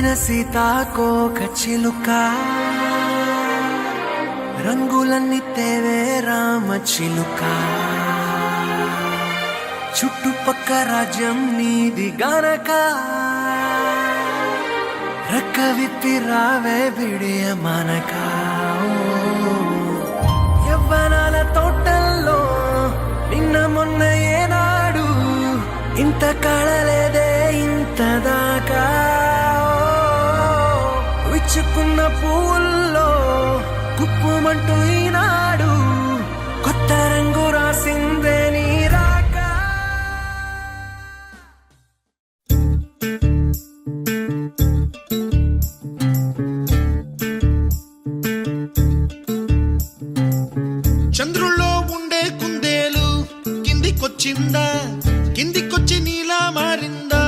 పూసిన సీతాకోక చిలుక రంగులన్నీ తేవే రామ చిలుక చుట్టుపక్క రాజ్యం నీది గనక రక్క విప్పి రావే బిడియ మనక యవ్వనాల తోటల్లో నిన్న మొన్న ఏనాడు ఇంత కళలేదే ఇంత దాకా విచ్చుకున్న పూల్లో కుప్పుమంటూ ఈనాడు కొత్త రంగు రాసిందే నీ రాక చంద్రుల్లో ఉండే కుందేలు కిందికొచ్చిందా కిందికొచ్చి నీలా మారిందా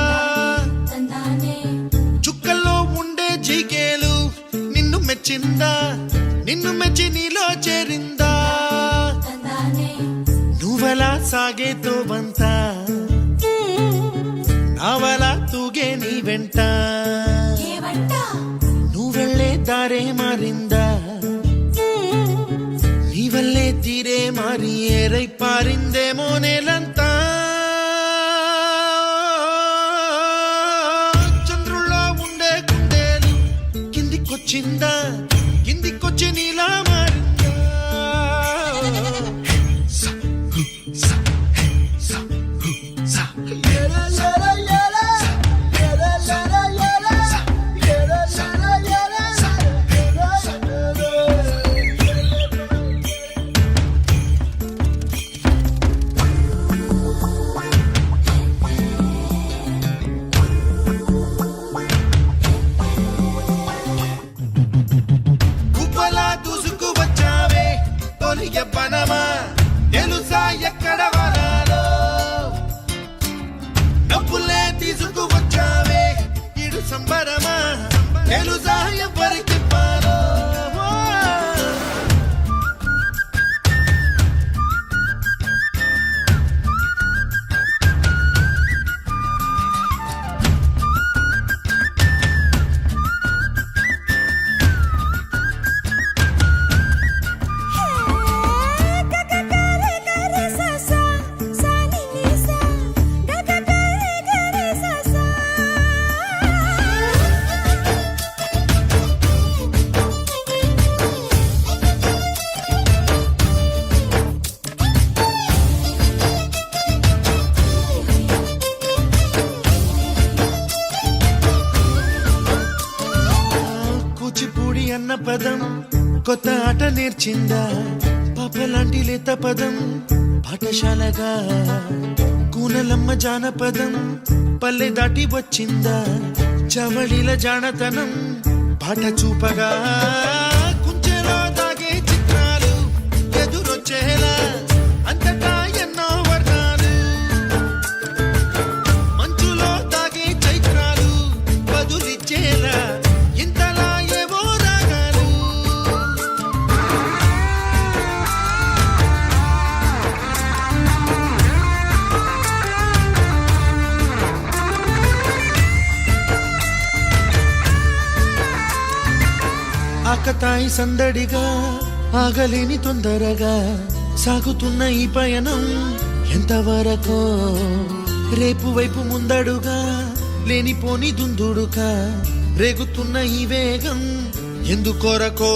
చుక్కల్లో ఉండే జీకేలు నిన్ను మెచ్చిందా నిన్ను మెచ్చి నీలో చేరిందా నువ్వలా సాగేతో వంత నావలా తూగే నీ వెంట నువ్వెళ్ళే దారే మారిందా నీ వల్లే తీరే మారి ఏరై పారిందేమో నేలంతా చంద్రుల్లో ఉండే కుందేలు కిందికొచ్చిందా కిందికొచ్చి నీలా మారిందా యవ్వనమా తెలుసా ఎక్కడ వరాలో డబ్బులే తీసుకువచ్చావే ఇడు సంబరమా తెలుసా ఎవరికి పాలో కూచిపూడి అన్న పదం కొత్త ఆట నేర్చిందా పాపలాంటి లేత పదం పాఠశాలగా కూనలమ్మ జానపదం పల్లె దాటి వచ్చిందా చవళిల జానతనం పాట చూపగా కుంచెలో దాగే చిత్రాలు ఎదురొచ్చేలా అంతటా ఎన్నో వర్ణాలు మంచులో దాగే చైత్రాలు బదులిచ్చేలా ఇంతలా ఏవో రాగాలు ఆకతాయి సందడిగా ఆగలేని తొందరగా సాగుతున్న ఈ పయనం ఎంతవరకో రేపు వైపు ముందడుగా లేనిపోని దుందుడుగా రేగుతున్న ఈ వేగం ఎందుకొరకో